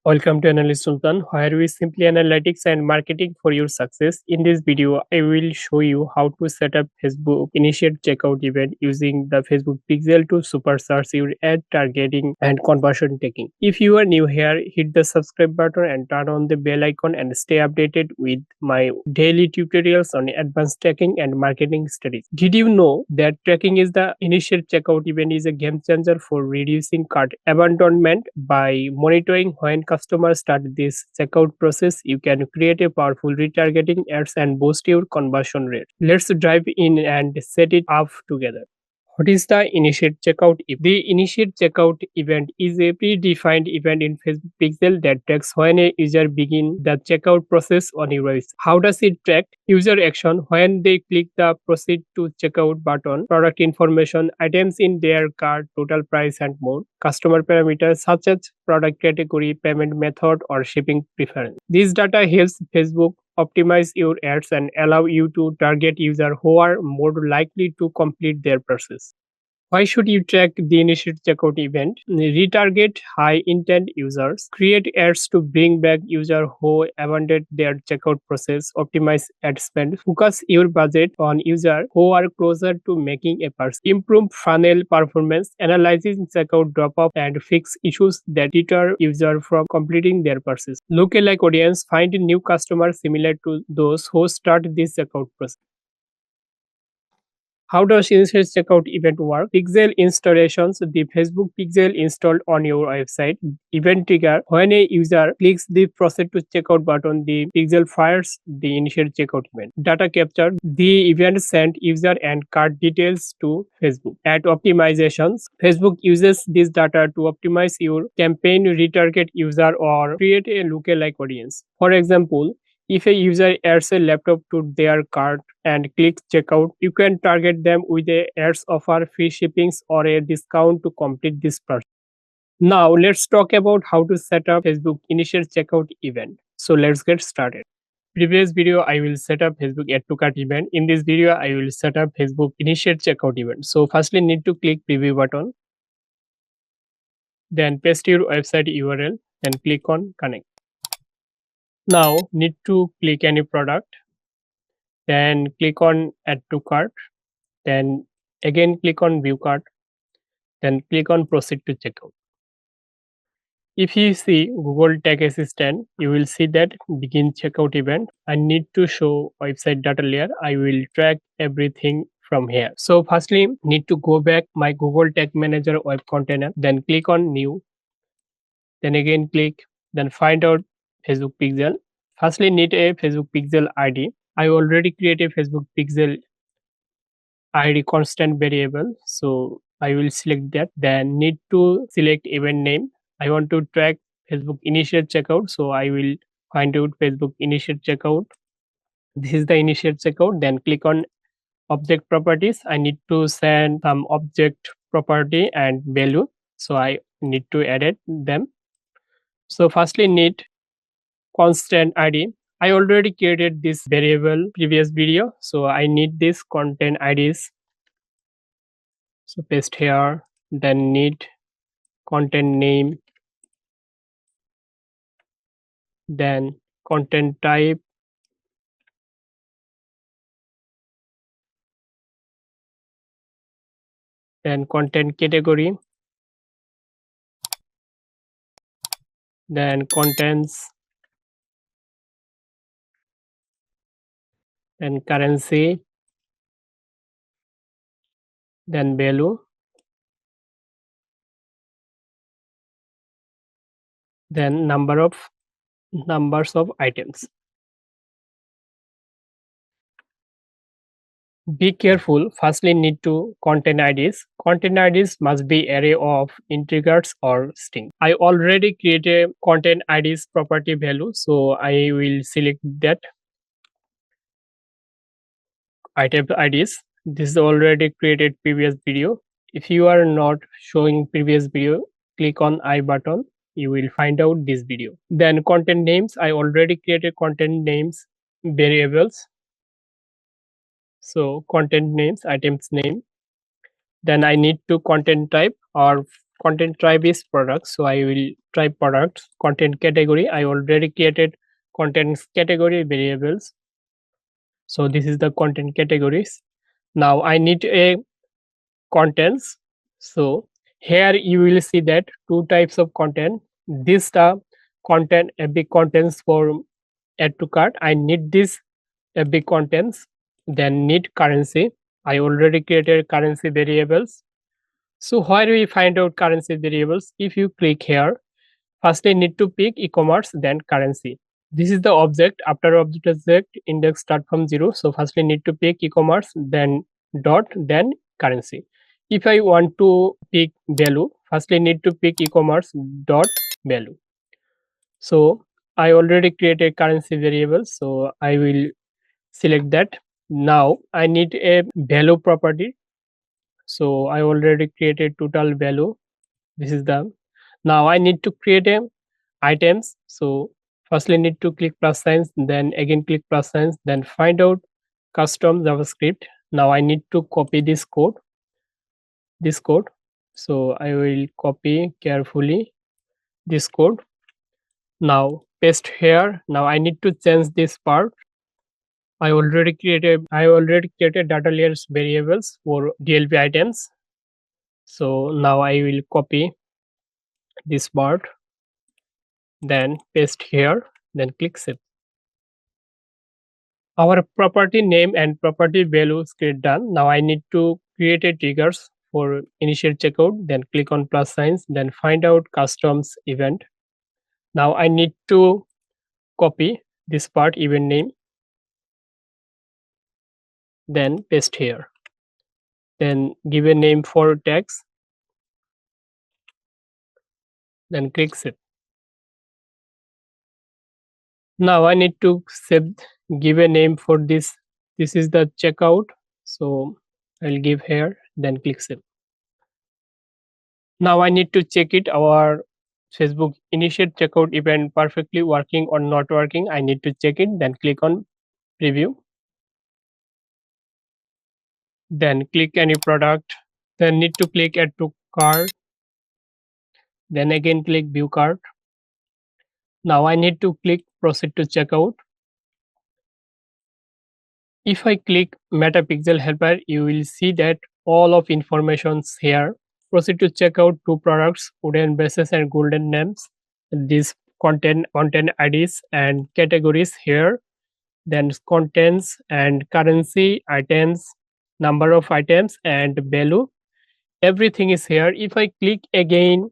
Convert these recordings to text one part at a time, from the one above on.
Welcome to Analyst Sultan, where we simply analytics and marketing for your success. In this video, I will show you how to set up Facebook initiate checkout event using the Facebook Pixel to supercharge your ad targeting and conversion taking. If you are new here, hit the subscribe button and turn on the bell icon and stay updated with my daily tutorials on advanced tracking and marketing strategies. Did you know that tracking is the initial checkout event is a game changer for reducing cart abandonment by monitoring when customers start this checkout process? You can create a powerful retargeting ads and boost your conversion rate. Let's dive in and set it up together. What is the initiate checkout event? The initiate checkout event is a predefined event in Facebook Pixel that tracks when a user begins the checkout process on your website. How does it track? User action when they click the proceed to checkout button, product information, items in their cart, total price and more, customer parameters such as product category, payment method or shipping preference. This data helps Facebook optimize your ads and allow you to target users who are more likely to complete their purchase. Why should you track the initiate checkout event? Retarget high intent users. Create ads to bring back users who abandoned their checkout process. Optimize ad spend. Focus your budget on users who are closer to making a purchase. Improve funnel performance. Analyzing checkout drop off and fix issues that deter users from completing their purchase. Lookalike audience. Find new customers similar to those who start this checkout process. How does initiate checkout event work? Pixel installations. The Facebook Pixel installed on your website. Event trigger. When a user clicks the proceed to checkout button, the Pixel fires the initiate checkout event. Data capture. The event sent user and cart details to Facebook. Ad optimizations. Facebook uses this data to optimize your campaign, retarget user, or create a lookalike audience. For example, if a user adds a laptop to their cart and clicks checkout, you can target them with a ads offer, free shippings, or a discount to complete this purchase. Now let's talk about how to set up Facebook initial checkout event. So let's get started. Previous video I will set up Facebook add to cart event. In this video I will set up Facebook initiate checkout event. So firstly need to click preview button, then paste your website URL and click on connect. Now need to click any product, then click on add to cart, then again click on view cart, then click on proceed to checkout. If you see Google Tag Assistant, you will see that begin checkout event. I need to show website data layer. I will track everything from here. So firstly need to go back my Google Tag Manager web container, then click on new, then again click, then find out Facebook Pixel. Firstly need a Facebook Pixel ID. I already created a Facebook Pixel ID constant variable, so I will select that. Then need to select event name. I want to track Facebook initiate checkout, so I will find out Facebook initiate checkout. This is the initiate checkout. Then click on object properties. I need to send some object property and value, so I need to edit them. So firstly need constant ID. I already created this variable previous video, so I need this content IDs. So paste here, then need content name, then content type, then content category, then contents, then currency, then value, then numbers of items. Be careful. Firstly need to content IDs. Content IDs must be array of integers or string. I already created content IDs property value, so I will select that item IDs. This is already created previous video. If you are not showing previous video, click on I button. You will find out this video. Then content names. I already created content names variables. So content names, items name. Then I need to content type or content type is products, so I will try products. Content category, I already created content category variables, so this is the content categories. Now I need a contents, so here you will see that two types of content. This the content, a big contents for add to cart. I need this a big contents. Then need currency, I already created currency variables. So where we find out currency variables? If you click here, first I need to pick e-commerce, then currency. This is the object. After object index start from 0. So first I need to pick e-commerce, then dot, then currency. If I want to pick value, first I need to pick e-commerce dot value. So I already created currency variable, so I will select that. Now I need a value property, so I already created total value. This is the, now I need to create a items. So firstly need to click plus signs, then again click plus signs, then find out custom JavaScript. Now I need to copy this code, so I will copy carefully this code. Now paste here. Now I need to change this part. I already created data layers variables for DLP items. So now I will copy this part, then paste here, then click save. Our property name and property values get done. Now I need to create a triggers for initial checkout, then click on plus signs, then find out customs event. Now I need to copy this part, event name, then paste here, then give a name for tags, then click save. Now I need to save, give a name for this. This is the checkout, so I'll give here, then click save. Now I need to check it, our Facebook initiate checkout event perfectly working or not working. I need to check it, then click on preview, then click any product, then need to click add to cart, then again click view cart. Now I need to click proceed to checkout. If I click Meta Pixel Helper, you will see that all of informations here. Proceed to check out two products, wooden bases and golden names. This content IDs and categories here. Then contents and currency, items, number of items and value. Everything is here. If I click again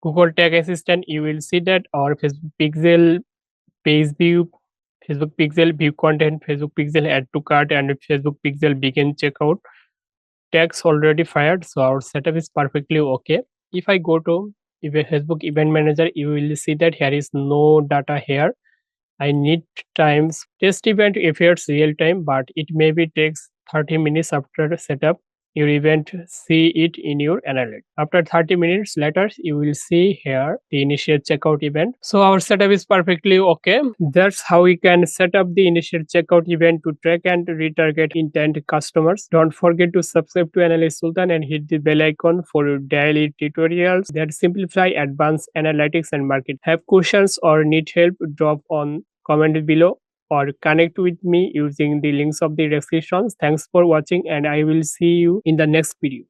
Google Tag Assistant, you will see that our Facebook Pixel page view, Facebook Pixel view content, Facebook Pixel add to cart, and Facebook Pixel begin checkout tags already fired. So our setup is perfectly okay. If I go to Facebook Event Manager, you will see that here is no data here. I need times test event if it's real time, but it maybe takes 30 minutes after setup. Your event see it in your analyst. After 30 minutes later, you will see here the initial checkout event. So our setup is perfectly okay. That's how we can set up the initial checkout event to track and retarget intent customers. Don't forget to subscribe to Analyst Sultan and hit the bell icon for daily tutorials that simplify advanced analytics and market. Have questions or need help? Drop on comment below or connect with me using the links of the descriptions. Thanks for watching and I will see you in the next video.